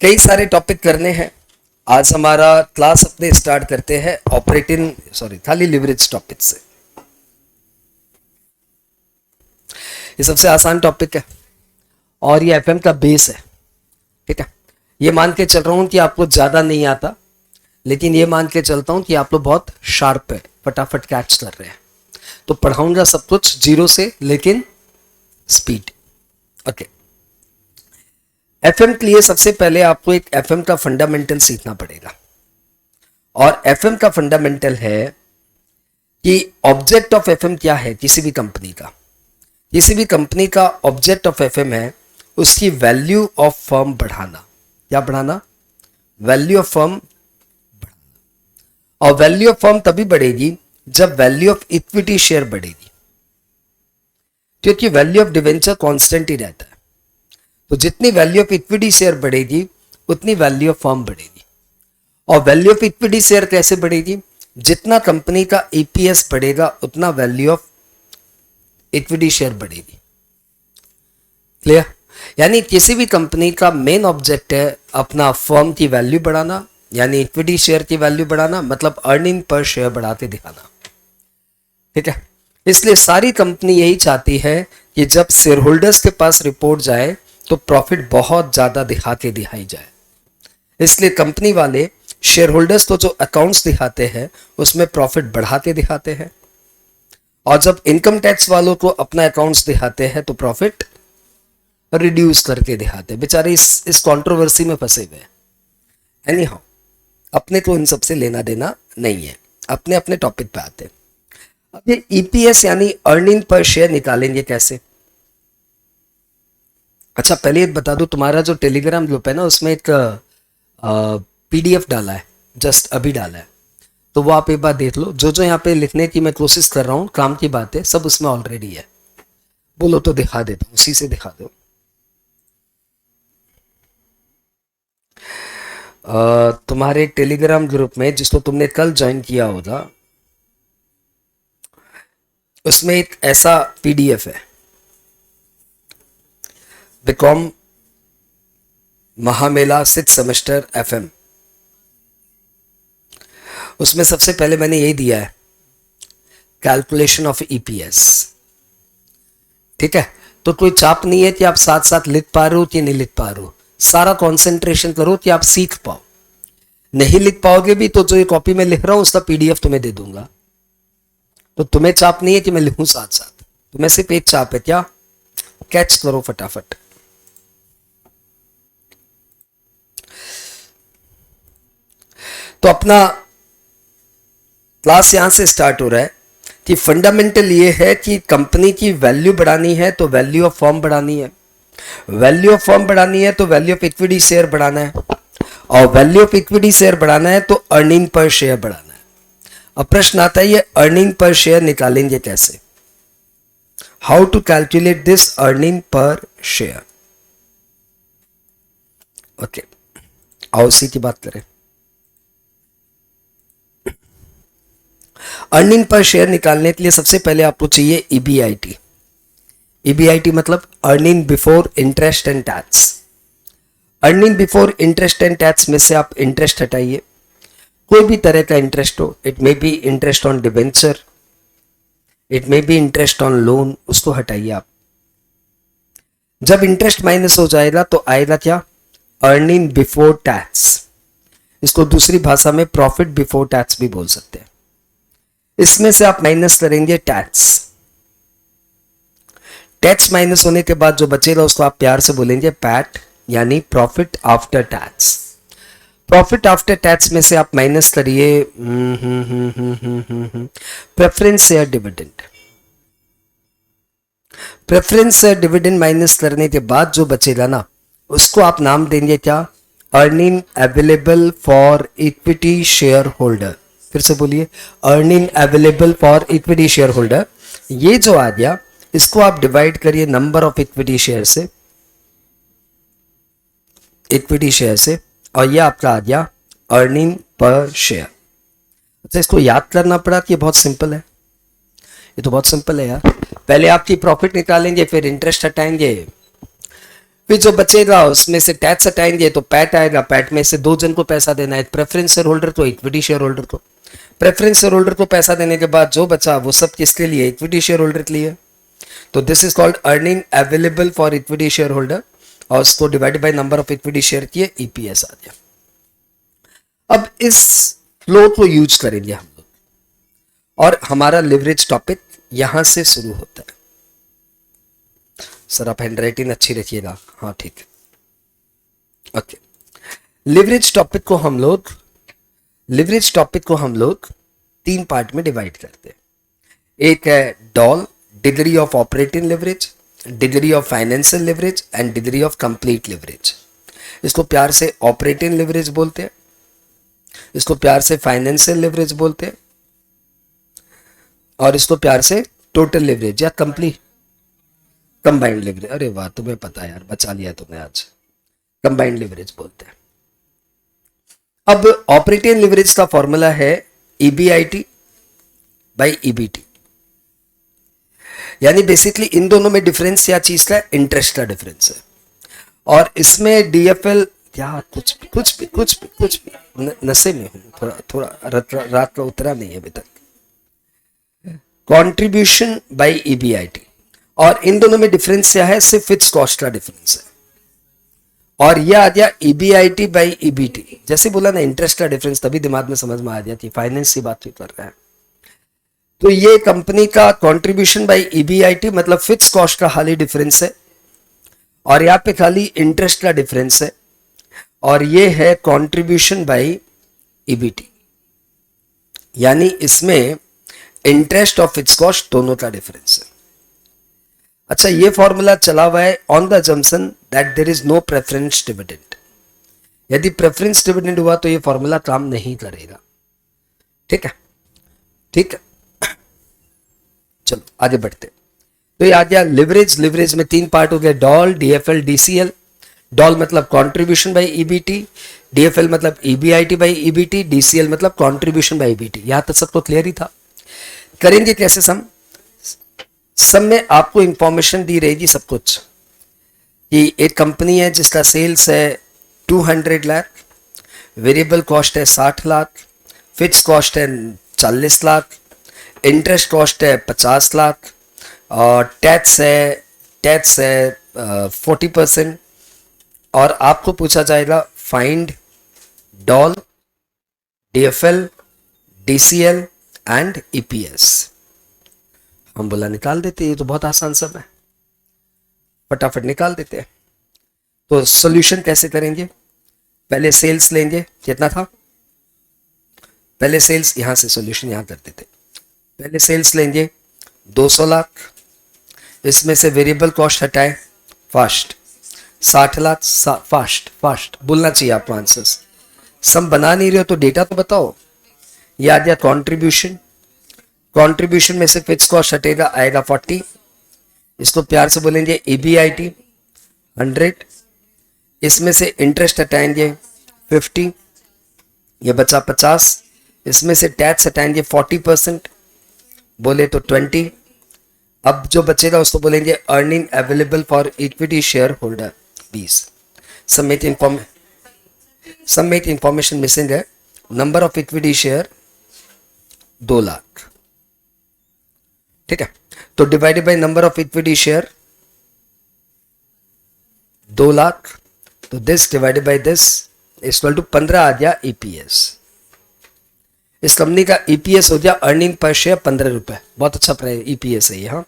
कई सारे टॉपिक करने हैं। आज हमारा क्लास अपने स्टार्ट करते हैं खाली लिवरेज टॉपिक से। ये सबसे आसान टॉपिक है और ये एफएम का बेस है। ठीक है, ये मान के चल रहा हूं कि आपको ज्यादा नहीं आता, लेकिन ये मान के चलता हूं कि आप लोग बहुत शार्प है, फटाफट कैच कर रहे हैं। तो पढ़ाऊंगा सब कुछ जीरो से, लेकिन स्पीड। ओके, एफएम के लिए सबसे पहले आपको एक एफएम का फंडामेंटल सीखना पड़ेगा। और एफएम का फंडामेंटल है कि ऑब्जेक्ट ऑफ एफएम क्या है। किसी भी कंपनी का ऑब्जेक्ट ऑफ एफएम है उसकी वैल्यू ऑफ फर्म बढ़ाना। क्या बढ़ाना? वैल्यू ऑफ फर्म बढ़ाना। और वैल्यू ऑफ फर्म तभी बढ़ेगी जब वैल्यू ऑफ इक्विटी शेयर बढ़ेगी, क्योंकि वैल्यू ऑफ डिवेंचर कांस्टेंट ही रहता है। तो जितनी वैल्यू ऑफ इक्विटी शेयर बढ़ेगी उतनी वैल्यू ऑफ फर्म बढ़ेगी। और वैल्यू ऑफ इक्विटी शेयर कैसे बढ़ेगी? जितना कंपनी का ईपीएस बढ़ेगा उतना वैल्यू ऑफ इक्विटी शेयर बढ़ेगी। क्लियर? यानी किसी भी कंपनी का मेन ऑब्जेक्ट है अपना फर्म की वैल्यू बढ़ाना, यानी इक्विटी शेयर की वैल्यू बढ़ाना, मतलब अर्निंग पर शेयर बढ़ाते दिखाना। ठीक है, इसलिए सारी कंपनी यही चाहती है कि जब शेयर होल्डर्स के पास रिपोर्ट जाए तो प्रॉफिट बहुत ज्यादा दिखाई जाए। इसलिए कंपनी वाले शेयर होल्डर्स को जो अकाउंट्स दिखाते हैं उसमें प्रॉफिट बढ़ाते दिखाते हैं, और जब इनकम टैक्स वालों को अपना अकाउंट्स दिखाते हैं तो प्रॉफिट रिड्यूस करके दिखाते हैं। बेचारे इस कंट्रोवर्सी में फंसे हुए हैं। एनी हाउ, अपने को इन सबसे लेना देना नहीं है, अपने अपने टॉपिक पे आते हैं। अब ये ईपीएस यानी अर्निंग पर शेयर निकालेंगे कैसे? अच्छा, पहले ये बता दूं, तुम्हारा जो टेलीग्राम ग्रुप है ना, उसमें एक पीडीएफ डाला है, जस्ट अभी डाला है, तो वो आप एक बार देख लो। जो यहाँ पे लिखने की मैं कोशिश कर रहा हूँ, काम की बातें सब उसमें ऑलरेडी है। बोलो तो दिखा देता हूँ, उसी से दिखा दो। तुम्हारे टेलीग्राम ग्रुप में जिसको तुमने कल ज्वाइन किया होगा, उसमें एक ऐसा पीडीएफ है, बीकॉम महामेला 6 सेमेस्टर एफएम। उसमें सबसे पहले मैंने यही दिया है, कैलकुलेशन ऑफ ईपीएस। ठीक है, तो कोई चाप नहीं है कि आप साथ साथ लिख पा रहे हो कि नहीं लिख पा रहे हो। सारा कंसंट्रेशन करो कि आप सीख पाओ। नहीं लिख पाओगे भी तो जो ये कॉपी में लिख रहा हूं उसका पीडीएफ तुम्हें दे दूंगा। तो तुम्हें चाप नहीं है कि मैं लिखूं साथ साथ, तुम्हें सिर्फ एक चाप है, क्या? कैच करो फटाफट। तो अपना क्लास यहां से स्टार्ट हो रहा है कि फंडामेंटल ये है कि कंपनी की वैल्यू बढ़ानी है तो वैल्यू ऑफ फर्म बढ़ानी है, वैल्यू ऑफ फर्म बढ़ानी है तो वैल्यू ऑफ इक्विटी शेयर बढ़ाना है, और वैल्यू ऑफ इक्विटी शेयर बढ़ाना है तो अर्निंग पर शेयर बढ़ाना है। अब प्रश्न आता है, ये अर्निंग पर शेयर निकालेंगे कैसे? How to calculate this earning per share? Okay, आओ उसी की बात करें। अर्निंग पर शेयर निकालने के लिए सबसे पहले आपको चाहिए ईबीआईटी। ईबीआईटी मतलब earning before interest and tax. Earning before interest and tax में से आप इंटरेस्ट हटाइए, कोई भी तरह का इंटरेस्ट हो। It may be interest on debenture, it may be interest on loan, उसको हटाइए आप। जब इंटरेस्ट माइनस हो जाएगा तो आएगा क्या? Earning before tax. इसको दूसरी भाषा में प्रॉफिट बिफोर टैक्स भी बोल सकते हैं। इसमें से आप माइनस करेंगे टैक्स। टैक्स माइनस होने के बाद जो बचेगा उसको आप प्यार से बोलेंगे पैट, यानी profit after tax. Profit after tax में से आप माइनस करिए preference share dividend. Preference share dividend minus करने के बाद जो बचेगा ना, उसको आप नाम देंगे क्या? Earning available for equity share holder. फिर से बोलिए, earning available for equity share holder. ये जो आ गया, इसको आप डिवाइड करिए नंबर ऑफ इक्विटी शेयर से, इक्विटी शेयर से, और ये आपका आ गया अर्निंग पर शेयर। अच्छा, इसको याद करना पड़ा कि ये बहुत सिंपल है। ये तो बहुत सिंपल है यार। पहले आपकी प्रॉफिट निकालेंगे, फिर इंटरेस्ट हटाएंगे, फिर जो बचेगा उसमें से टैक्स हटाएंगे तो पैट आएगा, पैट में से 2 जन को पैसा देना है, प्रेफरेंस शेयर होल्डर को, इक्विटी शेयर होल्डर को। प्रेफरेंस शेयर होल्डर को पैसा देने के बाद जो बचा वो सब किसके लिए, इक्विटी शेयर होल्डर के लिए। तो this is called earning available for equity share holder, और उसको divide by number of equity share किए, ईपीएस आ गया। अब इस फ्लो को यूज करेंगे हम लोग, और हमारा लिवरेज टॉपिक यहां से शुरू होता है। सर आप हैंडराइटिंग अच्छी रखिएगा, हाँ ठीक है, ओके। लिवरेज टॉपिक को हम लोग 3 पार्ट में डिवाइड करते हैं। एक है doll, degree of operating leverage, degree of financial leverage and degree of complete leverage. इसको प्यार से ऑपरेटिंग लिवरेज बोलते हैं, इसको प्यार से फाइनेंशियल लिवरेज बोलते हैं, और इसको प्यार से टोटल लिवरेज या कंबाइंड लिवरेज, अरे वाह तुम्हें पता है यार, बचा लिया तुमने आज, कंबाइंड लिवरेज बोलते हैं। अब ऑपरेटिंग लिवरेज का फॉर्मूला है ईबीआईटी बाई ईबीटी, यानी बेसिकली इन दोनों में डिफरेंस क्या चीज का, इंटरेस्ट का डिफरेंस है। और इसमें डीएफएल या कुछ भी नशे में हूं, थोड़ा रात का उतरा नहीं है अभी तक। कंट्रीब्यूशन बाय ईबीआईटी, और इन दोनों में डिफरेंस क्या है, सिर्फ फिक्स कॉस्ट का डिफरेंस है। और यह आ गया ईबीआईटी बाई ईबीटी, जैसे बोला ना इंटरेस्ट का डिफरेंस, तभी दिमाग में समझ में आ जाती है, फाइनेंस की बात भी कर रहा है। तो ये कंपनी का कंट्रीब्यूशन बाई ईबीआईटी मतलब फिक्स कॉस्ट का खाली डिफरेंस है, और यहाँ पे खाली इंटरेस्ट का डिफरेंस है, और ये है कंट्रीब्यूशन बाई ईबीटी, यानी इसमें इंटरेस्ट और फिक्स कॉस्ट दोनों का डिफरेंस है। अच्छा, ये फॉर्मूला चला हुआ है on the assumption that there is no preference dividend. यदि प्रेफरेंस डिविडेंड हुआ तो ये फॉर्मूला काम नहीं करेगा। ठीक है, ठीक है, चलो आगे बढ़ते। तो ये आ गया लिवरेज। लिवरेज में 3 पार्ट हो गए, डॉल, डीएफएल, डीसीएल। डॉल मतलब कंट्रीब्यूशन बाय ईबीटी, डीएफएल मतलब ईबीआईटी बाय ईबीटी, डीसीएल मतलब कंट्रीब्यूशन बाय ईबीटी। यहां तक सबको क्लियर ही था। करेंगे कैसे सम में आपको इंफॉर्मेशन दी रहेगी सब कुछ, कि एक कंपनी है जिसका सेल्स है 200 लाख, वेरिएबल कॉस्ट है 60 लाख, फिक्स कॉस्ट है 40 लाख, इंटरेस्ट कॉस्ट है 50 लाख, और टैक्स है 40%। और आपको पूछा जाएगा find DOL, DFL, DCL and EPS. हम बोला निकाल देते, ये तो बहुत आसान सब है, फटाफट निकाल देते हैं। तो सॉल्यूशन कैसे करेंगे, पहले सेल्स लेंगे, कितना था, पहले सेल्स, यहां से सॉल्यूशन यहां करते थे। पहले सेल्स लेंगे 200 लाख, इसमें से वेरिएबल कॉस्ट हटाए, फास्ट 60 लाख, फास्ट बोलना चाहिए आपको आंसर्स। सम बना नहीं रहे हो तो डेटा तो बताओ। ये आ गया कॉन्ट्रीब्यूशन, कंट्रीब्यूशन में से फिक्स कॉस्ट हटेगा, आएगा 40, इसको प्यार से बोलेंगे ईबीआईटी 100, इसमें से इंटरेस्ट हटाएंगे 50, ये बचा 50, इसमें से टैक्स हटाएंगे 40%, बोले तो 20। अब जो बचेगा उसको बोलेंगे earning available for equity share holder 20। Submit information missing है, number of equity share 2 lakh. ठीक है, तो divided by number of equity share 2 lakh, तो this divided by this equal to 15 आ गया ईपीएस। इस कंपनी का ईपीएस हो गया अर्निंग पर शेयर 15 रुपए, बहुत अच्छा ईपीएस है ये। हाँ,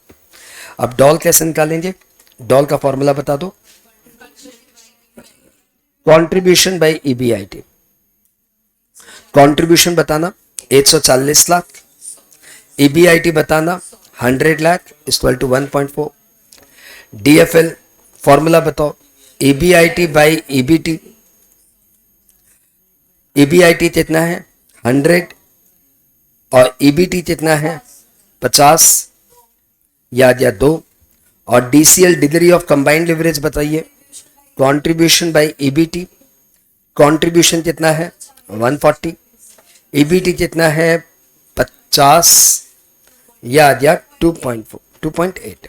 अब डॉल कैसे निकालेंगे, डॉल का फॉर्मूला बता दो, कंट्रीब्यूशन बाय ईबीआईटी। कंट्रीब्यूशन बताना 140 लाख, ईबीआईटी बताना 100 lakh equal to 1.4। DFL formula बताओ, ईबीआईटी बाई ईबीटी। ईबीआईटी कितना है 100 और ईबीटी कितना है 50, याद 2। और DCL degree of combined leverage बताइए, कंट्रीब्यूशन बाय ईबीटी। कंट्रीब्यूशन कितना है 140, ईबीटी कितना है 50, या 2.8।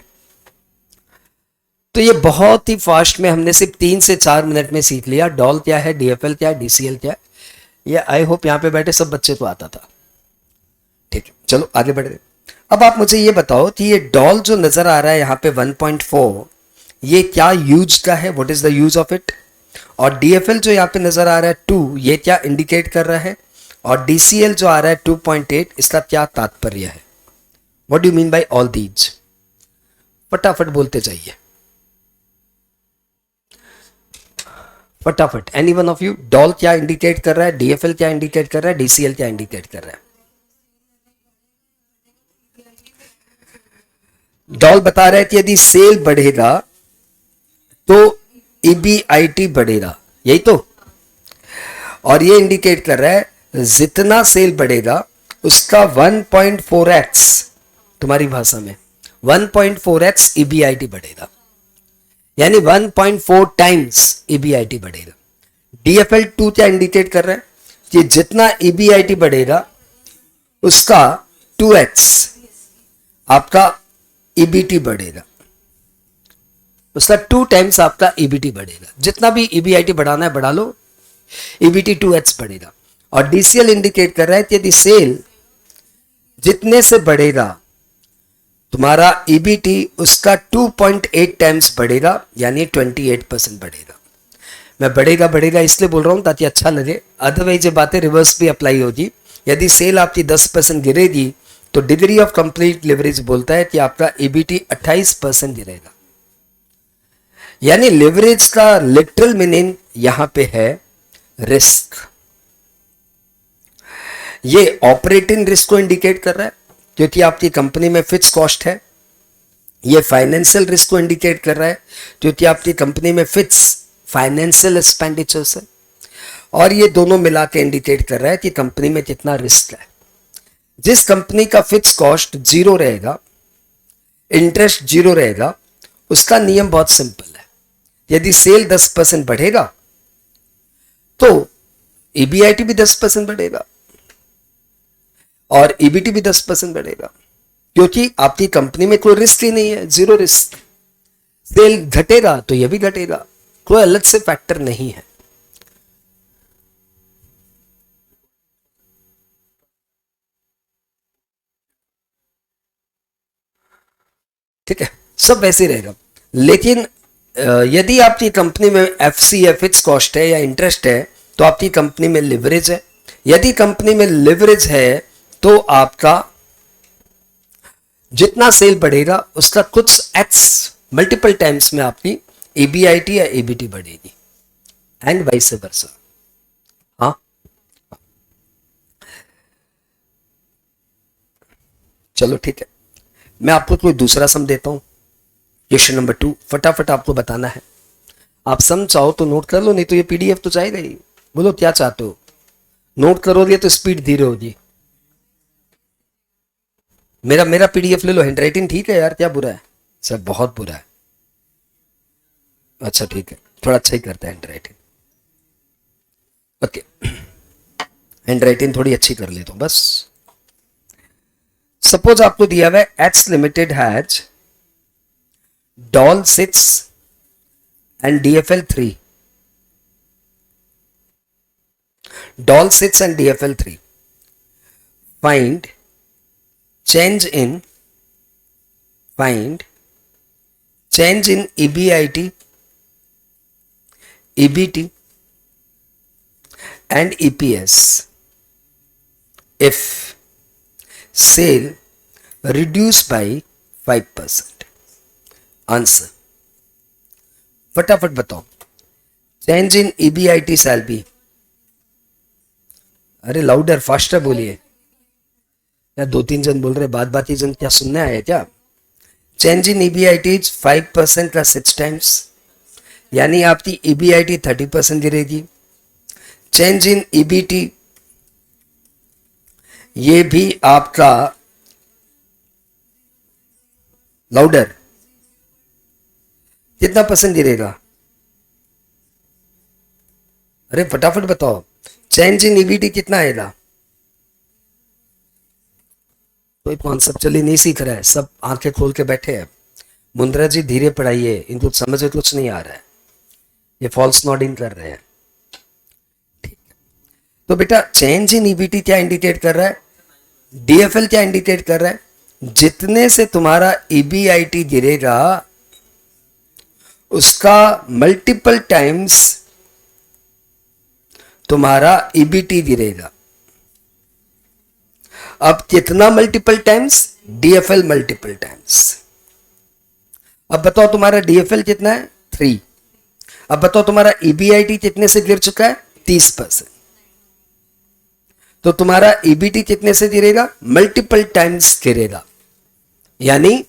तो ये बहुत ही फास्ट में हमने सिर्फ 3 से 4 मिनट में सीख लिया। डॉल क्या है, डीएफएल क्या है, डीसीएल क्या है। ये आई होप यहाँ पे बैठे सब बच्चे को आता था। ठीक है, चलो आगे बढ़े। अब आप मुझे ये बताओ कि ये डॉल जो नजर आ रहा है यहाँ पे 1.4, ये क्या यूज का है, what is the use of it. और डीएफएल जो यहाँ पे नजर आ रहा है 2, ये क्या इंडिकेट कर रहा है। और डीसीएल जो आ रहा है 2.8, इसका क्या तात्पर्य है। What do you mean by all these, फटाफट बोलते जाइए, फटाफट। Any one of you. Doll क्या इंडिकेट कर रहा है, डीएफएल क्या इंडिकेट कर रहा है, डीसीएल क्या इंडिकेट कर रहा है। डॉल बता रहा है कि यदि सेल बढ़ेगा तो ईबीआईटी बढ़ेगा, यही तो। और ये इंडिकेट कर रहा है जितना सेल बढ़ेगा उसका 1.4x, तुम्हारी भाषा में 1.4x ईबीआईटी बढ़ेगा, यानी 1.4 टाइम्स ईबीआईटी बढ़ेगा। डीएफएल 2 क्या इंडिकेट कर रहा है कि जितना ईबीआईटी बढ़ेगा उसका 2x आपका ईबीटी बढ़ेगा, उसका 2 टाइम्स आपका ईबीटी बढ़ेगा। जितना भी ईबीआईटी बढ़ाना है बढ़ा लो, ईबीटी 2x बढ़ेगा। और डीसीएल इंडिकेट कर रहा है कि यदि सेल जितने से बढ़ेगा तुम्हारा ईबीटी उसका 2.8 टाइम्स बढ़ेगा, यानी 28% बढ़ेगा। मैं बढ़ेगा बढ़ेगा इसलिए बोल रहा हूं ताकि अच्छा लगे, अदरवाइज ये बातें रिवर्स भी अप्लाई होगी। यदि सेल आपकी 10% गिरेगी तो डिग्री ऑफ कंप्लीट लिवरेज बोलता है कि आपका ईबीटी 28% गिरेगा। यानी लिवरेज का लिटरल मीनिंग यहां पे है रिस्क। ये ऑपरेटिंग रिस्क को इंडिकेट कर रहा है क्योंकि आपकी कंपनी में फिक्स कॉस्ट है। ये फाइनेंशियल रिस्क को इंडिकेट कर रहा है क्योंकि आपकी कंपनी में फिक्स फाइनेंशियल एक्सपेंडिचर्स है। और ये दोनों मिला के इंडिकेट कर रहा है कि कंपनी में कितना रिस्क है। जिस कंपनी का फिक्स कॉस्ट 0 रहेगा, इंटरेस्ट 0 रहेगा, उसका नियम बहुत सिंपल है। यदि सेल 10% बढ़ेगा तो ईबीआईटी भी 10% बढ़ेगा और ईबीटी भी 10% बढ़ेगा, क्योंकि आपकी कंपनी में कोई रिस्क ही नहीं है, 0 रिस्क। सेल घटेगा तो यह भी घटेगा, कोई अलग से फैक्टर नहीं है। ठीक है, सब वैसे ही रहेगा। लेकिन यदि आपकी कंपनी में एफसी है, फिक्स कॉस्ट है या इंटरेस्ट है, तो आपकी कंपनी में लिवरेज है। यदि कंपनी में लिवरेज है तो आपका जितना सेल बढ़ेगा उसका कुछ एक्स मल्टीपल टाइम्स में आपकी ईबीआईटी या ईबीटी बढ़ेगी, एंड वाइस वर्सा। हाँ, चलो ठीक है, मैं आपको कोई दूसरा सम देता हूं। क्वेश्चन नंबर 2 फटाफट आपको बताना है। आप सम चाहो तो नोट कर लो, नहीं तो ये पीडीएफ तो जाएगा ही। बोलो क्या चाहते हो, नोट करोगे तो स्पीड धीरे होगी। मेरा पीडीएफ ले लो। हैंडराइटिंग ठीक है यार, क्या बुरा है सर, बहुत बुरा है। अच्छा ठीक है, थोड़ा अच्छा ही करता है हैंडराइटिंग। ओके, हैंडराइटिंग थोड़ी अच्छी कर लेता हूं बस। सपोज आपको दिया हुआ है H limited has doll 6 and DFL 3. Doll 6 and DFL 3. Find change in EBIT, EBT and EPS if sale reduced by 5%. Answer फटाफट बताओ। Change in EBIT shall be, अरे लाउडर फास्टर बोलिए यार, 2-3 जन बोल रहे, बाकी जन क्या सुनने आए क्या। चेंज इन ईबीआईटी 5% का 6 टाइम्स, यानी आपकी ईबीआईटी 30% गिरेगी। चेंज इन ईबीटी ये भी आपका लाउडर कितना परसेंट गिरेगा, अरे फटाफट बताओ। चेंज इन ईबीटी कितना आएगा। कोई कॉन्सेप्चुअली नहीं सीख रहा है, सब आंखें खोल के बैठे हैं। मुंद्रा जी धीरे पढ़ाइए, इनको समझ में कुछ नहीं आ रहा है, ये फॉल्स नोडिंग कर रहे हैं। ठीक है, तो बेटा चेंज इन ईबीटी क्या इंडिकेट कर रहा है, डीएफएल क्या इंडिकेट कर रहा है, जितने से तुम्हारा ईबीआईटी गिरेगा उसका मल्टीपल टाइम्स तुम्हारा ईबीटी गिरेगा। अब कितना multiple times, DFL multiple times. अब बताओ तुम्हारा डीएफएल कितना है, 3। अब बताओ तुम्हारा ईबीआईटी कितने से गिर चुका है, 30%। तो तुम्हारा ईबीटी कितने से गिरेगा, मल्टीपल टाइम्स गिरेगा, यानी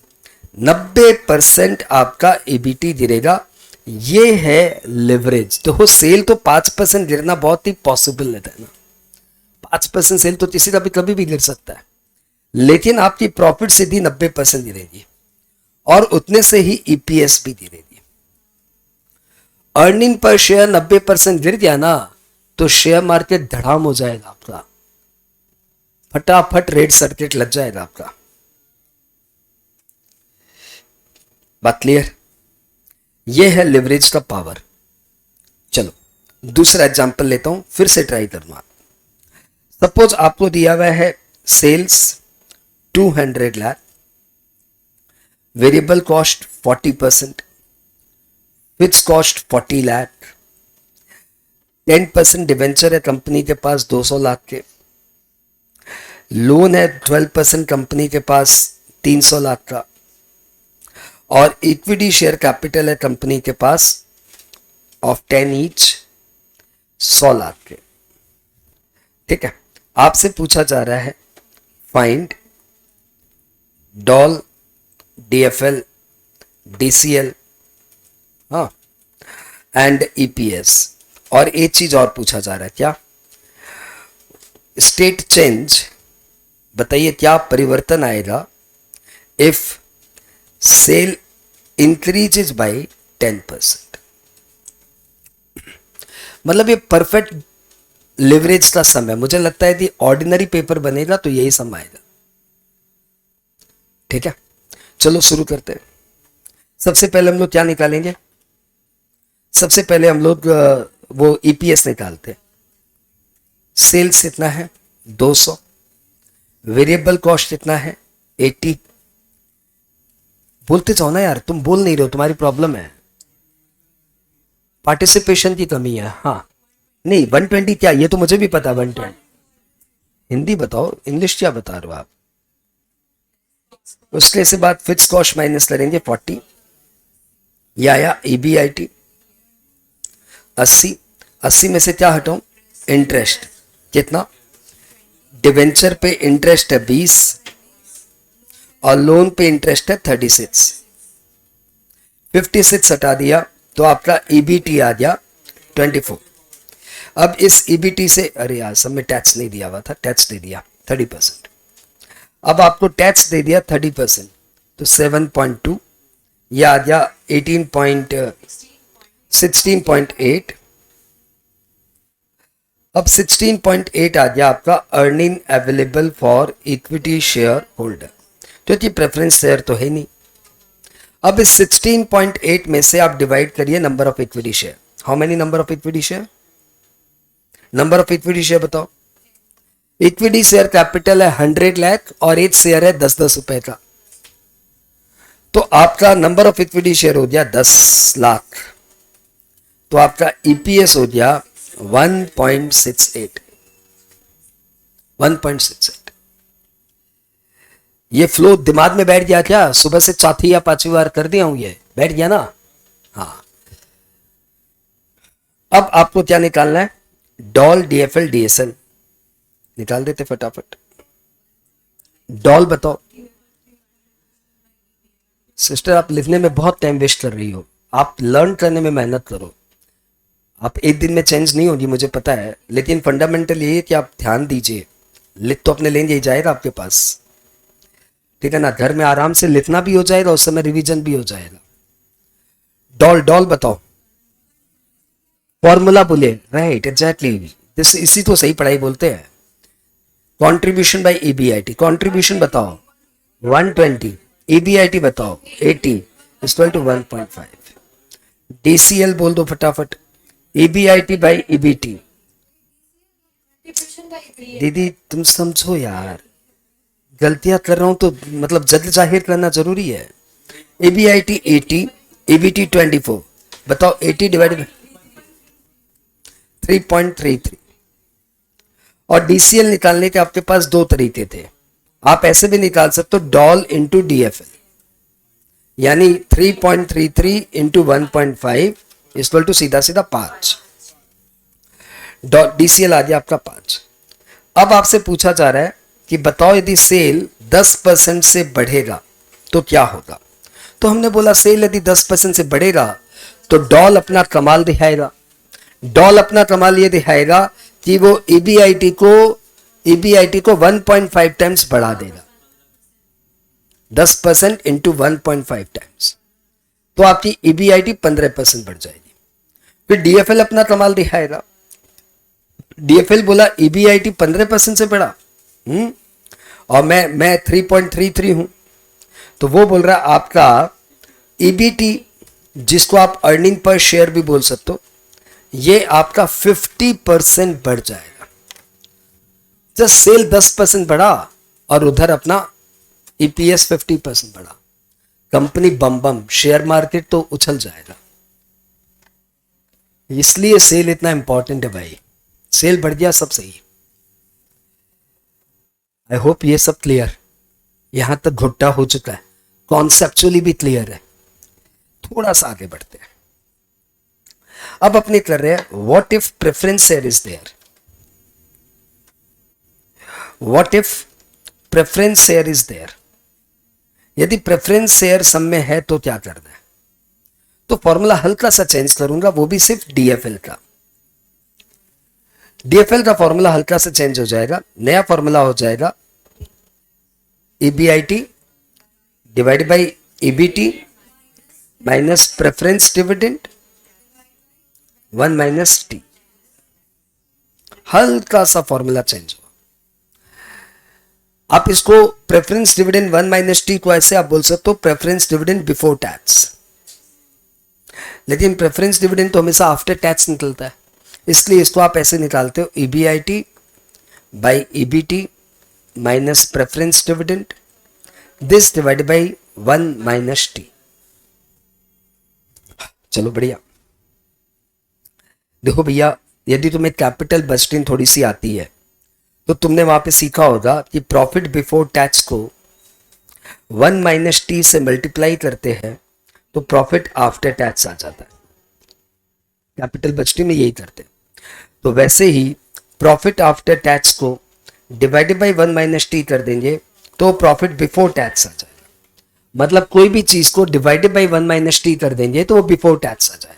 90% आपका ईबीटी गिरेगा। ये है लिवरेज। तो सेल तो 5% गिरना बहुत ही पॉसिबल रहता है ना, 5% सेल तो किसी का भी कभी भी गिर सकता है, लेकिन आपकी प्रॉफिट सीधी 90% गिरेगी और उतने से ही ईपीएस भी गिरेगी। अर्निंग पर शेयर 90% गिर गया ना तो शेयर मार्केट धड़ाम हो जाएगा आपका, फटाफट रेड सर्किट लग जाएगा आपका। बात क्लियर? यह है लिवरेज का पावर। चलो दूसरा एग्जांपल लेता हूं, फिर से ट्राई करूंगा। सपोज आपको दिया हुआ है sales 200 lakh, variable cost 40%, fix cost 40 lakh, 10% debenture है कंपनी के पास 200 लाख के, लोन है 12% कंपनी के पास 300 लाख का, और इक्विटी शेयर कैपिटल है कंपनी के पास ऑफ 10 ईच 100 लाख के। ठीक है, आपसे पूछा जा रहा है फाइंड डॉल, डीएफएल, डीसीएल, हाँ, एंड ईपीएस। और एक चीज और पूछा जा रहा है, क्या स्टेट चेंज, बताइए क्या परिवर्तन आएगा इफ सेल इंक्रीजेज बाय 10%। मतलब ये परफेक्ट लिवरेज का समय, मुझे लगता है कि ऑर्डिनरी पेपर बनेगा तो यही समय आएगा। ठीक है, चलो शुरू करते हैं। सबसे पहले हम लोग क्या निकालेंगे, सबसे पहले हम लोग वो ईपीएस निकालते हैं। सेल्स कितना है 200, वेरिएबल कॉस्ट कितना है 80। बोलते जाओ ना यार, तुम बोल नहीं रहे हो, तुम्हारी प्रॉब्लम है, पार्टिसिपेशन की कमी है। हाँ नहीं 120 क्या, ये तो मुझे भी पता 120। हिंदी बताओ, इंग्लिश क्या बता रहे हो आप। उसके से बाद फिक्स कॉस्ट माइनस करेंगे 40, या ईबीआईटी 80 में से क्या हटाऊं, इंटरेस्ट कितना, डिवेंचर पे इंटरेस्ट है 20 और लोन पे इंटरेस्ट है 36। 56 हटा दिया तो आपका ईबीटी आ गया 24। अब इस ईबीटी से, अरे यार सब में टैक्स नहीं दिया हुआ था, टैक्स दे दिया 30%। अब आपको टैक्स दे दिया 30%, तो 7.2, यह आ गया 16.8। अब 16.8 आ गया आपका earning available for equity share holder, क्योंकि प्रेफरेंस शेयर तो है नहीं। अब इस 16.8 में से आप डिवाइड करिए number of equity share. How many number of equity share, number of equity share बताओ। इक्विटी शेयर कैपिटल है 100 लाख और एक शेयर है 10-10 रुपए का, तो आपका नंबर ऑफ इक्विटी शेयर हो गया 10 लाख, तो आपका ईपीएस हो गया 1.68। ये फ्लो दिमाग में बैठ गया क्या, सुबह से चौथी या पांचवी बार कर दिया हूं, ये बैठ गया ना। हाँ, अब आपको क्या निकालना है, डॉल, डीएफएल, डीएसएल निकाल देते फटाफट। डॉल बताओ। सिस्टर आप लिखने में बहुत टाइम वेस्ट कर रही हो, आप लर्न करने में मेहनत करो। आप एक दिन में चेंज नहीं होगी मुझे पता है, लेकिन फंडामेंटल ये है कि आप ध्यान दीजिए। लिख तो अपने लेंगे ही जाएगा आपके पास, ठीक है ना, घर में आराम से लिखना भी हो जाएगा, उस समय रिवीजन भी हो जाएगा। डॉल, डॉल बताओ, फॉर्मूला बोले, राइट एग्जैक्टली, इसी तो सही पढ़ाई बोलते हैं। कंट्रीब्यूशन बाय ईबीआईटी, कंट्रीब्यूशन बताओ 120, ईबीआईटी बताओ 80, इक्वल टू 1.5। DCL बोल दो फटाफट, EBIT बाई EBT। दीदी तुम समझो यार, गलतियां कर रहा हूं तो मतलब जल्द जाहिर करना जरूरी है। EBIT 80, EBT 24, बताओ 80 डिवाइडेड 3.33। और DCL निकालने के आपके पास दो तरीके थे, आप ऐसे भी निकाल सकते हो डॉल इंटू DFL, यानी 3.33 इंटू 1.5 इक्वल टू सीधा सीधा 5। DCL आ गया आपका 5। अब आपसे पूछा जा रहा है कि बताओ यदि सेल 10% से बढ़ेगा तो क्या होगा। तो हमने बोला सेल यदि 10% से बढ़ेगा तो डॉल अपना कमाल दिखाएगा। डॉल अपना कमाल ये दिखाएगा कि वो EBIT को 1.5 टाइम्स बढ़ा देगा, 10% इंटू 1.5 टाइम्स, तो आपकी EBIT 15% बढ़ जाएगी। फिर DFL अपना कमाल दिखाएगा। DFL बोला EBIT 15% से बढ़ा, और मैं 3.33 हूं, तो वो बोल रहा है आपका EBT, जिसको आप अर्निंग पर शेयर भी बोल सकते हो, ये आपका 50% बढ़ जाएगा। जब सेल 10% बढ़ा और उधर अपना EPS 50% बढ़ा, कंपनी बम बम, शेयर मार्केट तो उछल जाएगा। इसलिए सेल इतना इंपॉर्टेंट है भाई, सेल बढ़ गया सब सही। आई होप ये सब क्लियर, यहां तक घुट्टा हो चुका है, कॉन्सेप्चुअली भी क्लियर है। थोड़ा सा आगे बढ़ते हैं, अब अपने कर रहे हैं what if preference share is there. What if preference share is there, यदि प्रेफरेंस शेयर सम में है तो क्या करना है। तो फॉर्मूला हल्का सा चेंज करूंगा, वो भी सिर्फ DFL का। DFL का फॉर्मूला हल्का सा चेंज हो जाएगा, नया फॉर्मूला हो जाएगा EBIT divide by EBT minus preference dividend 1 minus T। हल्का सा फॉर्मूला चेंज हुआ। आप इसको प्रेफरेंस डिविडेंड 1 माइनस T को ऐसे आप बोल सकते हो प्रेफरेंस डिविडेंड बिफोर टैक्स, लेकिन प्रेफरेंस डिविडेंड तो हमेशा आफ्टर टैक्स निकलता है, इसलिए इसको आप ऐसे निकालते हो EBIT by EBT minus preference dividend, this divide by 1 minus T। चलो बढ़िया। देखो भैया, यदि तुम्हें कैपिटल बजटिंग थोड़ी सी आती है तो तुमने वहां पे सीखा होगा कि प्रॉफिट बिफोर टैक्स को 1 माइनस T से मल्टीप्लाई करते हैं तो प्रॉफिट आफ्टर टैक्स आ जाता है। कैपिटल बजटिंग में यही करते हैं। तो वैसे ही प्रॉफिट आफ्टर टैक्स को डिवाइडेड बाई 1 माइनस T कर देंगे तो प्रॉफिट बिफोर टैक्स आ जाएगा। मतलब कोई भी चीज को डिवाइडेड बाई 1 माइनस T कर देंगे तो वो बिफोर टैक्स आ जाएगा।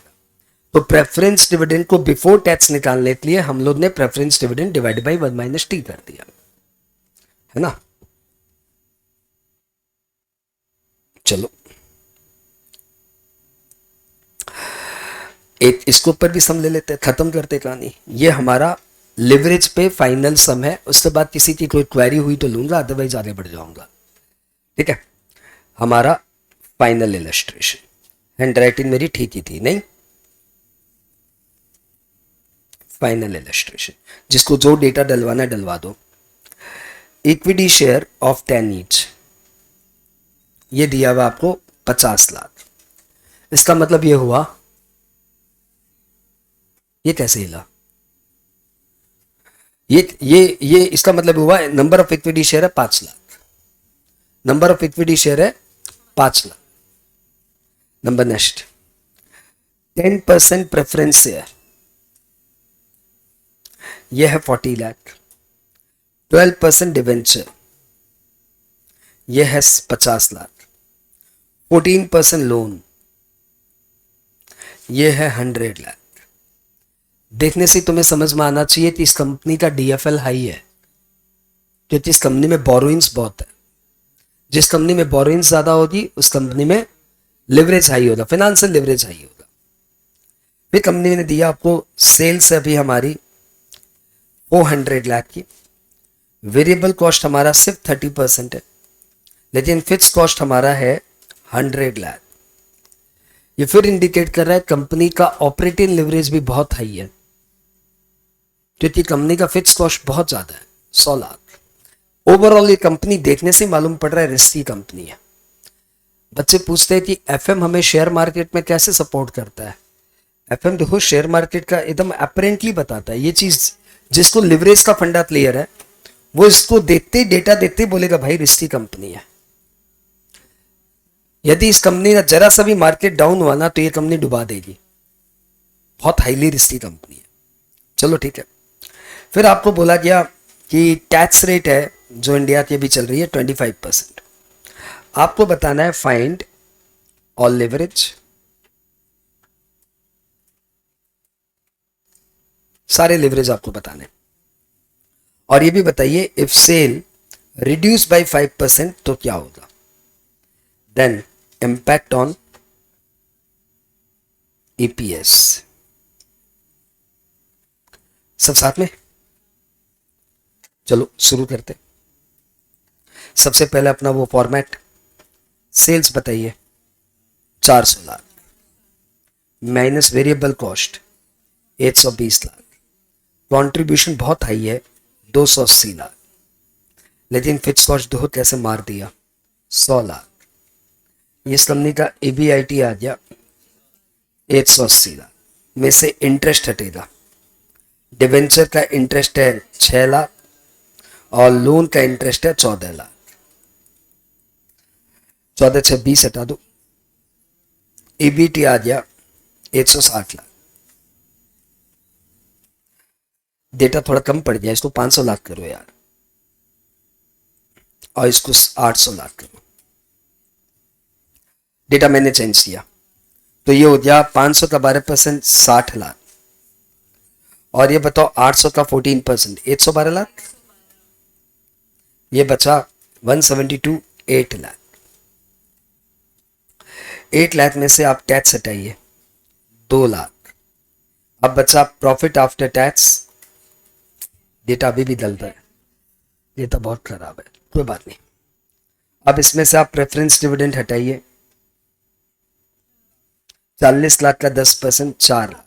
तो प्रेफरेंस डिविडेंड को बिफोर टैक्स निकालने के लिए हम लोग ने preference dividend divided by 1 minus T कर दिया, है ना। चलो एक इसके ऊपर भी सम ले लेते हैं, खत्म करते कहानी। ये हमारा लिवरेज पे फाइनल सम है, उसके बाद किसी की कोई क्वेरी हुई तो लूंगा, अदरवाइज आगे बढ़ जाऊंगा। ठीक है, हमारा फाइनल इलस्ट्रेशन। हैंड राइटिंग मेरी ठीक ही थी नहीं। फाइनल इलस्ट्रेशन, जिसको जो डेटा डलवाना डलवा दो। इक्विटी शेयर ऑफ 10 ईच, ये दिया हुआ आपको 50 लाख। इसका मतलब ये हुआ, ये कैसे हिला, ये इसका मतलब हुआ नंबर ऑफ इक्विटी शेयर है 5 lakh. Number of equity share है 5 lakh. Number next 10% preference share, यह है 40 लाख। 12% डिवेंचर, यह है 50 लाख। 14% लोन, यह है 100 लाख। देखने से तुम्हें समझ में आना चाहिए कि इस कंपनी का DFL हाई है, क्योंकि इस कंपनी में बोरोइंग्स बहुत है। जिस कंपनी में बोरोइंग्स ज्यादा होगी उस कंपनी में लिवरेज हाई होगा, फाइनेंशियल लिवरेज हाई होगा। फिर कंपनी ने दिया आपको सेल्स अभी हमारी 400 लाख की। वेरिएबल कॉस्ट हमारा सिर्फ 30% है, लेकिन फिक्स कॉस्ट हमारा है 100 लाख। ये फिर इंडिकेट कर रहा है कंपनी का ऑपरेटिंग लिवरेज भी बहुत हाई है, क्योंकि कंपनी का फिक्स कॉस्ट बहुत ज्यादा है, 100 लाख। ओवरऑल ये कंपनी देखने से मालूम पड़ रहा है रिस्की कंपनी है। बच्चे पूछते हैं कि एफएम हमें शेयर मार्केट में कैसे सपोर्ट करता है। एफएम देखो शेयर मार्केट का एकदम अपरेंटली बताता है ये चीज। जिसको लिवरेज का फंडा क्लियर है वो इसको देखते डेटा देखते बोलेगा भाई रिस्की कंपनी है। यदि इस कंपनी का जरा सा भी मार्केट डाउन हुआ ना तो ये कंपनी डुबा देगी, बहुत हाईली रिस्की कंपनी है। चलो ठीक है। फिर आपको बोला गया कि टैक्स रेट है जो इंडिया की अभी चल रही है 25%। आपको बताना है फाइंड ऑल लिवरेज, सारे लिवरेज आपको बताने, और ये भी बताइए इफ सेल रिड्यूस बाय 5% तो क्या होगा। देन इम्पैक्ट ऑन ईपीएस, सब साथ में। चलो शुरू करते। सबसे पहले अपना वो फॉर्मेट, सेल्स बताइए 400 lakh minus variable cost 120 lakh, contribution बहुत हाई है 280 लाख, लेकिन फिक्स कॉस्ट देखो कैसे मार दिया 100 लाख। ये कंपनी का EBIT आ गया 180 लाख में से इंटरेस्ट हटेगा। डिवेंचर का इंटरेस्ट है 6 लाख और लोन का इंटरेस्ट है 14 लाख। 14 से 20 हटा दो, EBT आ गया 160 लाख। डेटा थोड़ा कम पड़ गया, इसको 500 लाख करो यार, और इसको 800 लाख करो। डेटा मैंने चेंज किया तो ये हो गया 500 का 12% 60 लाख, और ये बताओ 800 का 14% 112 लाख। ये बचा 172 8 लाख। 8 लाख में से आप टैक्स हटाइए 2 लाख। अब बचा प्रॉफिट आफ्टर टैक्स। डेटा अभी भी दलता है, डेटा बहुत खराब है, कोई बात नहीं। अब इसमें से आप प्रेफरेंस डिविडेंड हटाइए 40 लाख का 10% 4 लाख,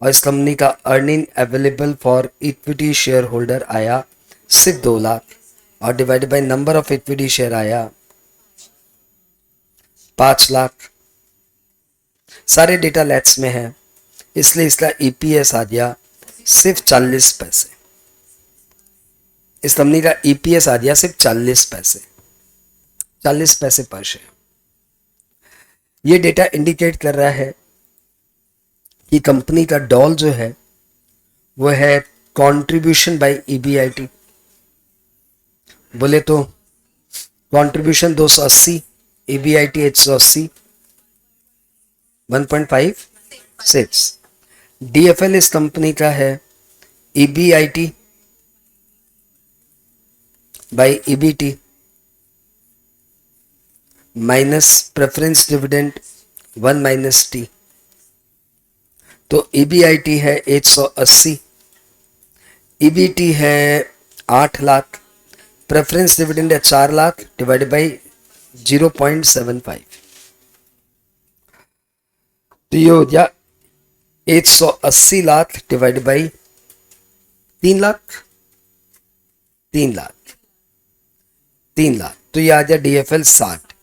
और इस कंपनी का earning available for equity share holder आया सिर्फ 2 लाख, और divided by number of equity share आया 5 लाख। सारे डेटा लैट्स में है, इसलिए इसका EPS आ गया सिर्फ 40 पैसे। इस कंपनी का EPS आ गया सिर्फ 40 पैसे, 40 पैसे पर शेयर। ये डेटा इंडिकेट कर रहा है कि कंपनी का डॉल जो है वो है कंट्रीब्यूशन बाय EBIT। बोले तो कंट्रीब्यूशन 280, EBIT 180, 1.56। DFL इस कंपनी का है EBIT by EBT minus preference dividend 1 minus T, तो EBIT है 180, EBT है 8 लाख, प्रेफरेंस डिविडेंड है 4 लाख डिवाइडेड बाई 0.75, तो ये हो गया 180 लाख डिवाइड बाई 3 लाख, 3 लाख, 3 लाख, तो ये आ गया DFL 60।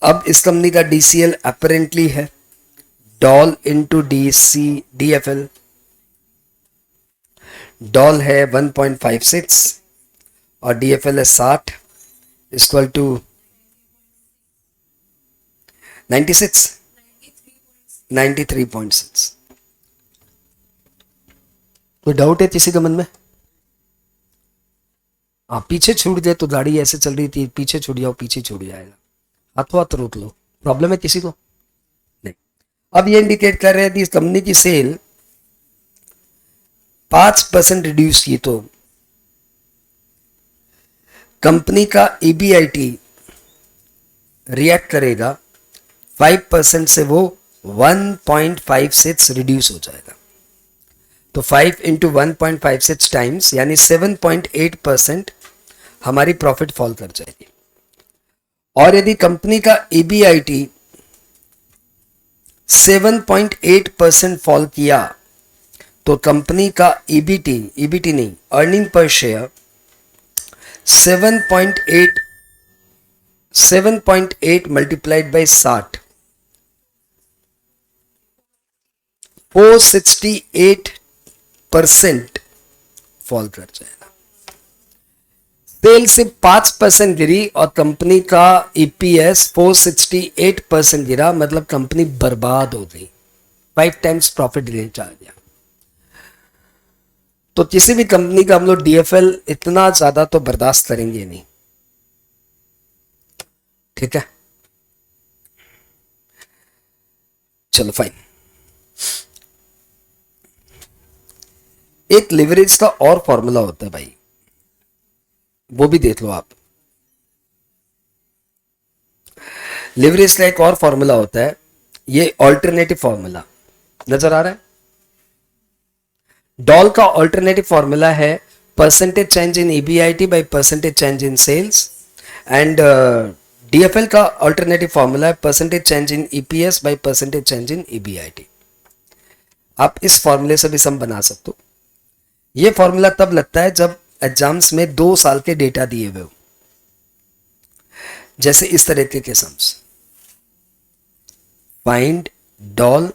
अब इस कंपनी का DCL अपेरेंटली है डॉल इंटू DFL। डॉल है 1.56 और DFL है 60 इक्वल टू 96, 93.6। कोई डाउट है किसी के मन में? हाँ, पीछे छूट जाए तो गाड़ी ऐसे चल रही थी, पीछे छूट जाओ पीछे छूट जाएगा, हाथों हाथ रोक लो। प्रॉब्लम है किसी को? नहीं। अब ये इंडिकेट कर रहे हैं कि इस कंपनी की सेल 5% रिड्यूस की तो कंपनी का EBIT रिएक्ट करेगा 5% से वो 1.56 रिड्यूस हो जाएगा। तो 5 इंटू 1.56 टाइम्स यानी 7.8% हमारी प्रॉफिट फॉल कर जाएगी। और यदि कंपनी का EBIT 7.8% फॉल किया तो कंपनी का ईबीटी नहीं, earning per share 7.8 multiplied by 60, 468% fall कर जाएगा। सेल सिर्फ 5% गिरी और कंपनी का ईपीएस 468% गिरा, मतलब कंपनी बर्बाद हो गई, 5 टाइम्स प्रॉफिट लेने चल गया। तो किसी भी कंपनी का हम लोग डीएफएल इतना ज्यादा तो बर्दाश्त करेंगे नहीं, ठीक है। चलो फाइन। एक लिवरेज का और फॉर्मूला होता है भाई, वो भी देख लो आप। लिवरेज का एक और फॉर्मूला होता है, ये ऑल्टरनेटिव फॉर्मूला नजर आ रहा है। डॉल का ऑल्टरनेटिव फॉर्मूला है percentage change in EBIT by percentage change in sales, and DFL का ऑल्टरनेटिव फॉर्मूला है percentage change in EPS by percentage change in EBIT. आप इस फॉर्मूले से भी सम बना सकते हो। ये फॉर्मूला तब लगता है जब एग्जाम्स में 2 साल के डेटा दिए हुए हो, जैसे इस तरीके के sums, find DOL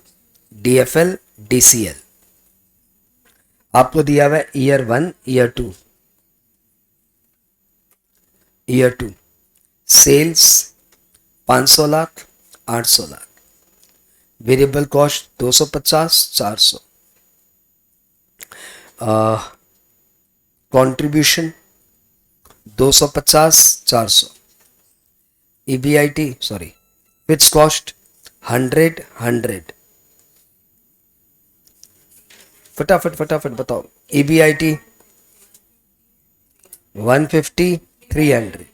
DFL DCL. आपको दिया हुआ है year 1 year 2, year 2 sales 500 lakh 800 lakh, variable cost 250 400, contribution 250 400, EBIT sorry fix cost 100 फटाफट बताओ। ईबीआईटी 150 300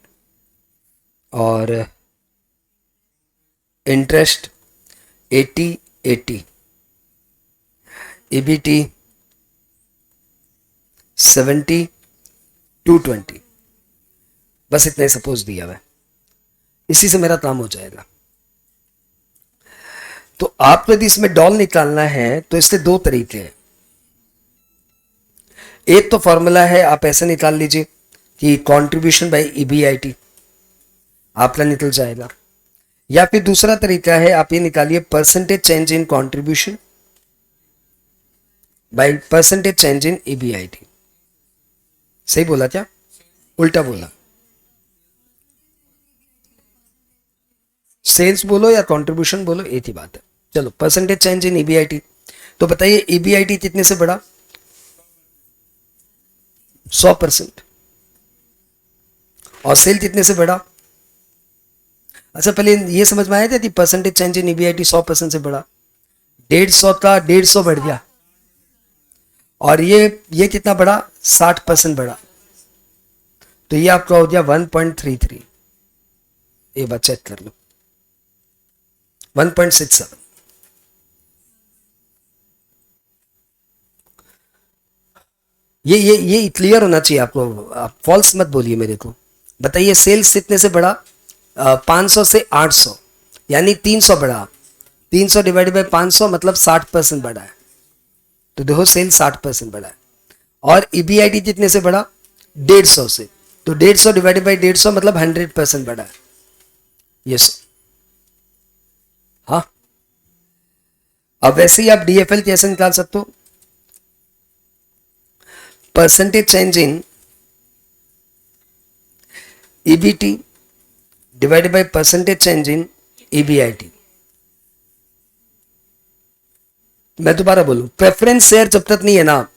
और इंटरेस्ट 80 ईबीटी 70 220। बस इतना ही सपोज दिया हुआ है, इसी से मेरा काम हो जाएगा। तो आपको यदि इसमें डॉल निकालना है तो इससे 2 तरीके हैं। एक तो फॉर्मूला है, आप ऐसे निकाल लीजिए कि कंट्रीब्यूशन बाय ईबीआईटी, आपका निकल जाएगा। या फिर दूसरा तरीका है, आप ये निकालिए percentage change in contribution by percentage change in EBIT. सही बोला क्या, उल्टा बोला? सेल्स बोलो या कंट्रीब्यूशन बोलो, एक ही बात है। चलो परसेंटेज चेंज इन ईबीआईटी, तो बताइए ईबीआईटी कितने से बढ़ा? 100%। और सेल कितने से बढ़ा? अच्छा पहले ये समझ में आया था कि परसेंटेज चेंज इन ईबीआईटी 100% से बढ़ा, 150 का 150 बढ़ गया, और ये कितना बढ़ा? 60% बढ़ा, तो ये आपका हो गया 1.33। ये बात चेक कर लो, 1.67। ये क्लियर होना चाहिए आपको, आप फॉल्स मत बोलिए मेरे को। बताइए सेल्स कितने से बढ़ा? 500 से 800, यानी 300 बढ़ा। 300 डिवाइड बाय 500 मतलब 60% बढ़ा है, तो देखो सेल 60% बढ़ा है। और ईबीआईटी कितने से बढ़ा? 150 से, तो 150 डिवाइड बाय 150 मतलब 100% बढ़ा है। यस, हाँ। अब वैसे ही आप डीएफएल कैसे निकाल सकते हो? Percentage change in EBT divided by percentage change in EBIT. मैं दोबारा बोलूं, प्रेफरेंस शेयर जब तक नहीं है ना,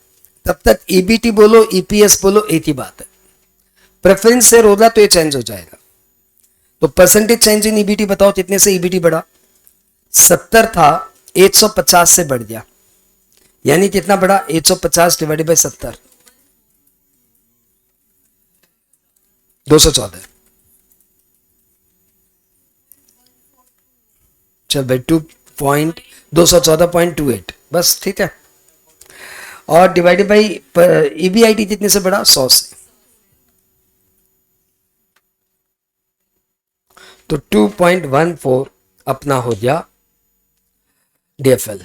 तब तक ईबीटी बोलो ईपीएस बोलो, एक ही बात है। प्रेफरेंस शेयर होगा तो ये चेंज हो जाएगा। तो परसेंटेज चेंज इन ईबीटी बताओ कितने से ईबीटी बढ़ा? 70 था, 150 से बढ़ गया, यानी कितना बढ़ा? 150 डिवाइडेड बाय 70, 214। चल भाई 214.28 बस, ठीक है। और डिवाइडेड बाई ईबीआईटी कितने से बढ़ा? 100 से, तो 2.14 अपना हो गया DFL।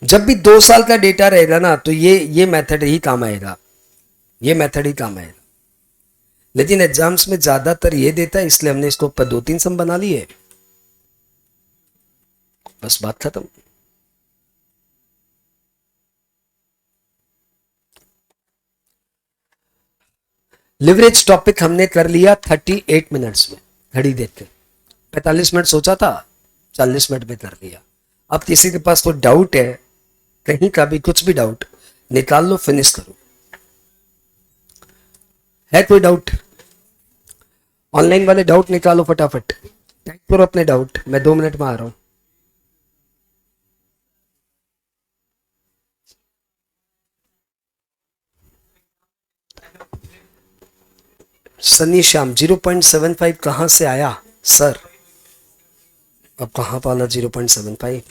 जब भी 2 साल का डेटा रहेगा ना तो ये मेथड ही काम आएगा, ये मेथड ही काम आएगा। लेकिन एग्जाम्स में ज्यादातर ये देता है, इसलिए हमने इसको ऊपर 2-3 सम बना लिए, बस बात खत्म। लिवरेज टॉपिक हमने कर लिया 38 मिनट्स में, घड़ी देख के। 45 मिनट सोचा था, 40 मिनट में कर लिया। अब किसी के पास कोई डाउट है, कहीं का भी कुछ भी डाउट निकाल लो, फिनिश करो। है कोई डाउट? ऑनलाइन वाले डाउट निकालो फटाफट, टाइप करो अपने डाउट, मैं 2 मिनट में आ रहा हूं। सनी श्याम 0.75 कहां से आया सर? अब कहां पाला 0.75?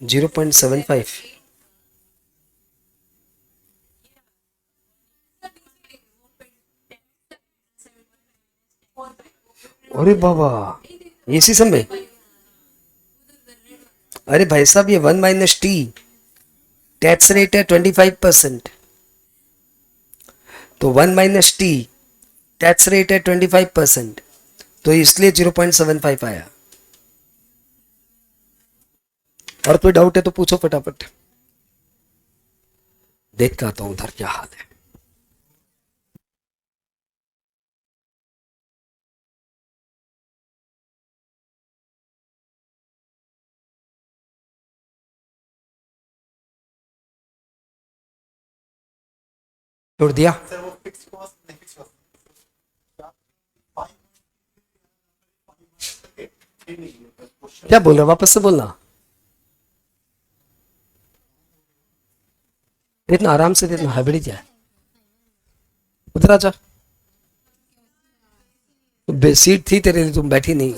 0.75 अरे बाबा, इसी समय? अरे भाई साहब, ये 1 - T, टैक्स रेट है 25%, तो 1 - T टैक्स रेट है 25%, तो इसलिए 0.75 आया। और कोई डाउट है तो पूछो फटाफट, देख के आता हूं उधर क्या हाल है। छोड़ दिया? क्या बोल रहा, वापस से बोलना। इतना आराम से, इतना हैबिट क्या है? उधर आजा, सीट थी तेरे लिए, तुम बैठी नहीं।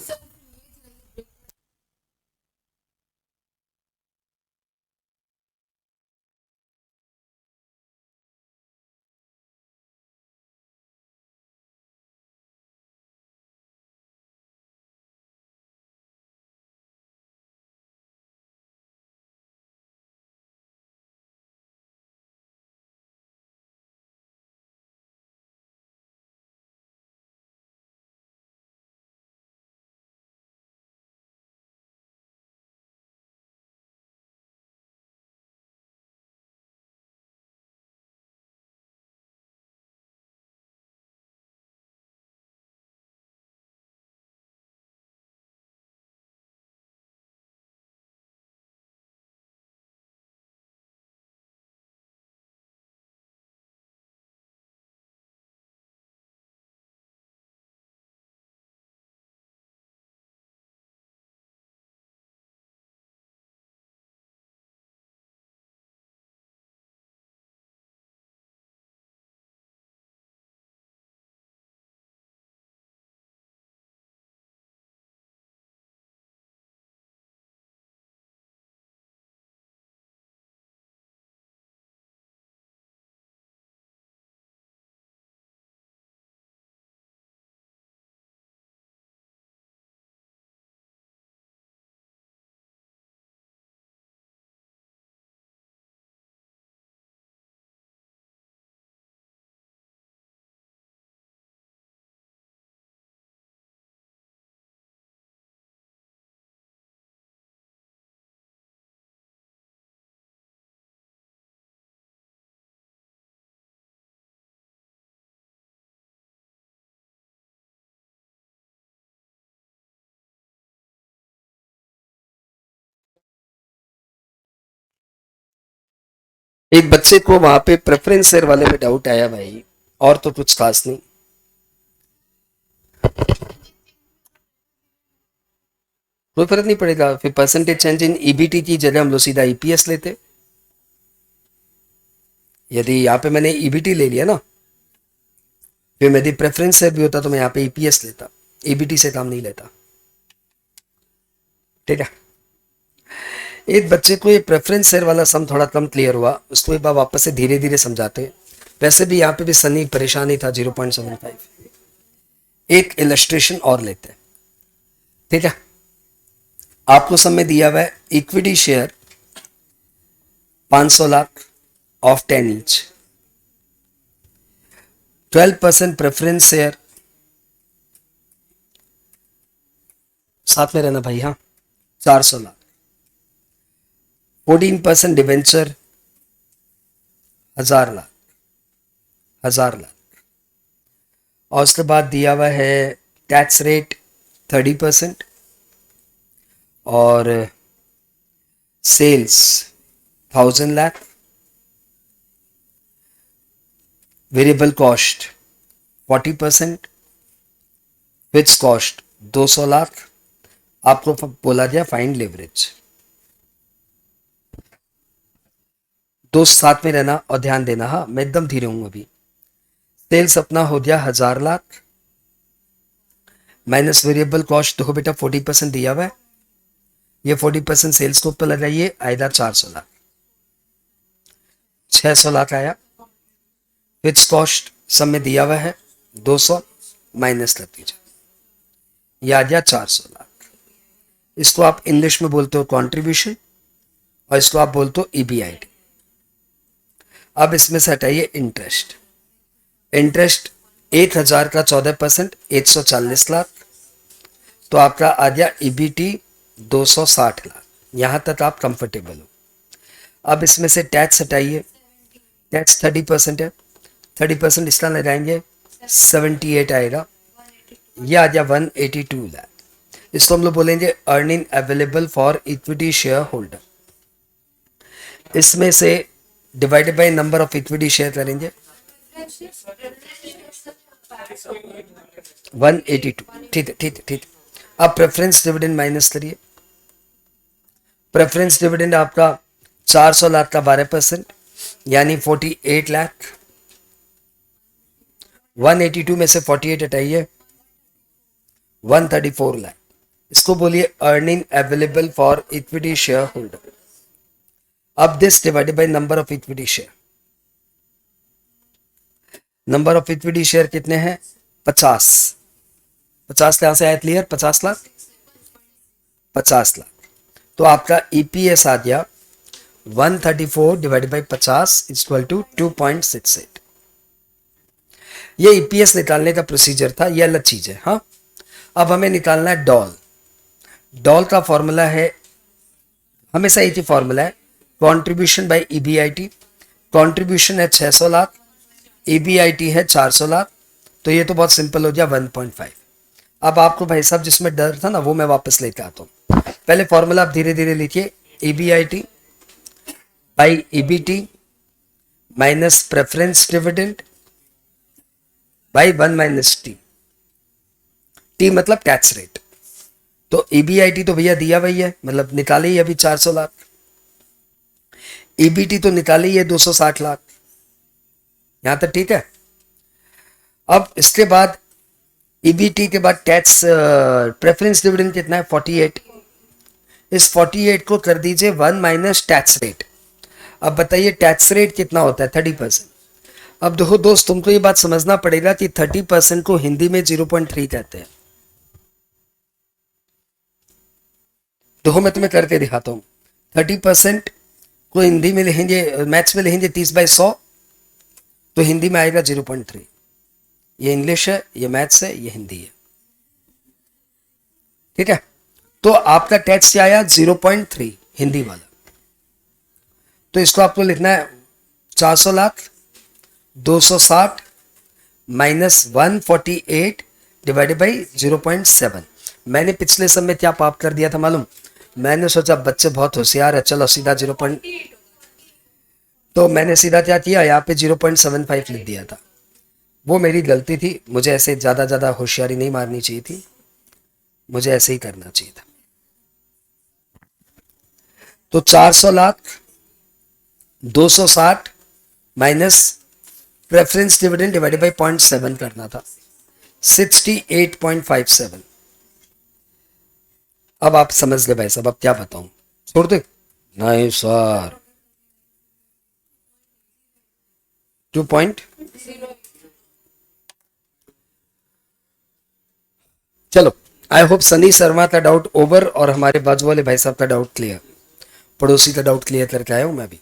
एक बच्चे को वहां पे प्रेफरेंस शेयर वाले में डाउट आया भाई, और तो कुछ खास नहीं। कोई फर्क नहीं पड़ेगा, फिर परसेंटेज चेंज इन ईबीटी की जगह हम लोग सीधा ईपीएस लेते। यदि यहाँ पे मैंने ईबीटी ले लिया ना, फिर यदि प्रेफरेंस शेयर भी होता तो मैं यहाँ पे ईपीएस लेता, ईबीटी से काम नहीं लेता। ठीक है, एक बच्चे को ये प्रेफरेंस शेयर वाला सम थोड़ा कम क्लियर हुआ, उसको एक बार वापस से धीरे धीरे समझाते। वैसे भी यहाँ पे भी सनी परेशानी था 0.75। एक इलस्ट्रेशन और लेते हैं, ठीक है। आपको समय दिया हुआ है equity share 500 lakh of 10 each, 12% preference share, साथ में रहना भाई, हाँ, 400 लाख, 14% डिवेंचर 1000 लाख, 1000 लाख, और उसके बाद दिया हुआ है टैक्स रेट 30%, और sales 1000 lakh, variable cost 40%, fix cost 200 lakh. आपको बोला गया फाइंड लेवरेज। दोस्त साथ में रहना और ध्यान देना, हाँ मैं एकदम धीरे हूं अभी। सेल्स अपना हो गया 1000 लाख, माइनस वेरिएबल कॉस्ट, देखो बेटा 40% दिया हुआ है, ये 40% सेल्स को ऊपर लगाइए, आएगा 400 लाख, 600 लाख आया। फिक्स कॉस्ट सब में दिया हुआ है 200, माइनस कर दीजिए, ये आ गया 400 लाख। इसको आप इंग्लिश में बोलते हो कंट्रीब्यूशन, और इसको आप बोलते हो ईबीआईटी। अब इसमें से हटाइए इंटरेस्ट। इंटरेस्ट 1000 का 14%, 140 लाख, तो आपका आ गया ईबीटी 260 लाख। यहां तक आप कंफर्टेबल हो। अब इसमें से टैक्स हटाइए, टैक्स 30% है, 30% इसका लगाएंगे 78 आएगा, ये आ गया 182 लाख। इसको हम लोग बोलेंगे earning available for equity share holder. इसमें से divided by number of equity share करेंगे 182, ठीक है ठीक है ठीक है। अब प्रेफरेंस डिविडेंड माइनस करिए। प्रेफरेंस डिविडेंड आपका 400 लाख का 12%, यानी 48 लाख। 182 में से 48 हटाइए, 134 लाख। इसको बोलिए earning available for equity share holder. अब this divided by number of equity share. Number of equity share कितने हैं? 50। 50 यहां से आया क्लियर, 50 लाख, 50 लाख। तो आपका ईपीएस आ गया 134 डिवाइडेड बाई 50 इक्वल टू 2.68। ये ईपीएस निकालने का प्रोसीजर था, ये अलग चीज है। हाँ, अब हमें निकालना है डॉल। डॉल का फॉर्मूला है, हमेशा एक ही फॉर्मूला है, कंट्रीब्यूशन बाय ईबीआईटी। कंट्रीब्यूशन है 600 लाख, ईबीआईटी है 400 लाख, तो ये तो बहुत सिंपल हो गया 1.5। अब आपको भाई साहब जिसमें डर था ना, वो मैं वापस लेके आता हूँ। पहले फॉर्मूला आप धीरे धीरे लिखिए, EBIT by EBT minus preference dividend by 1 minus T. T मतलब टैक्स रेट। तो ईबीआईटी तो भैया दिया वही है, मतलब निकाले ही अभी 400 लाख। ईबीटी तो निकाले ही है 260 लाख। यहां तक ठीक है। अब इसके बाद ईबीटी के बाद टैक्स प्रेफरेंस डिविडेंड कितना है? 48। इस 48 को कर दीजिए 1 माइनस टैक्स रेट। अब बताइए टैक्स रेट कितना होता है? 30%। अब देखो दोस्त, तुमको ये बात समझना पड़ेगा कि 30% को हिंदी में 0.3 कहते हैं। देखो मैं तुम्हें करके दिखाता हूं। 30% को हिंदी में लिखेंगे, मैथ्स में लिखेंगे 30/100, तो हिंदी में आएगा 0.3। ये इंग्लिश है, ये मैथ्स है, ये हिंदी है, ठीक है। तो आपका टैक्स क्या आया? 0.3 हिंदी वाला। तो इसको आपको लिखना है 400 लाख 260 माइनस 148 डिवाइडेड बाई 0.7। मैंने पिछले समय क्या पाप कर दिया था मालूम? मैंने सोचा बच्चे बहुत होशियार है, चलो सीधा 0. तो मैंने सीधा क्या किया, यहाँ पे 0.75 लिख दिया था। वो मेरी गलती थी, मुझे ऐसे ज्यादा होशियारी नहीं मारनी चाहिए थी, मुझे ऐसे ही करना चाहिए था। तो 400 lakh 260 minus preference dividend divided by 0.7 करना था, 68.57। अब आप समझ गए भाई साहब, अब क्या बताऊं? छोड़ दे? नहीं सर, 2. चलो, आई होप सनी शर्मा का डाउट ओवर और हमारे बाजू वाले भाई साहब का डाउट क्लियर, पड़ोसी का डाउट क्लियर करके आया हूं मैं भी।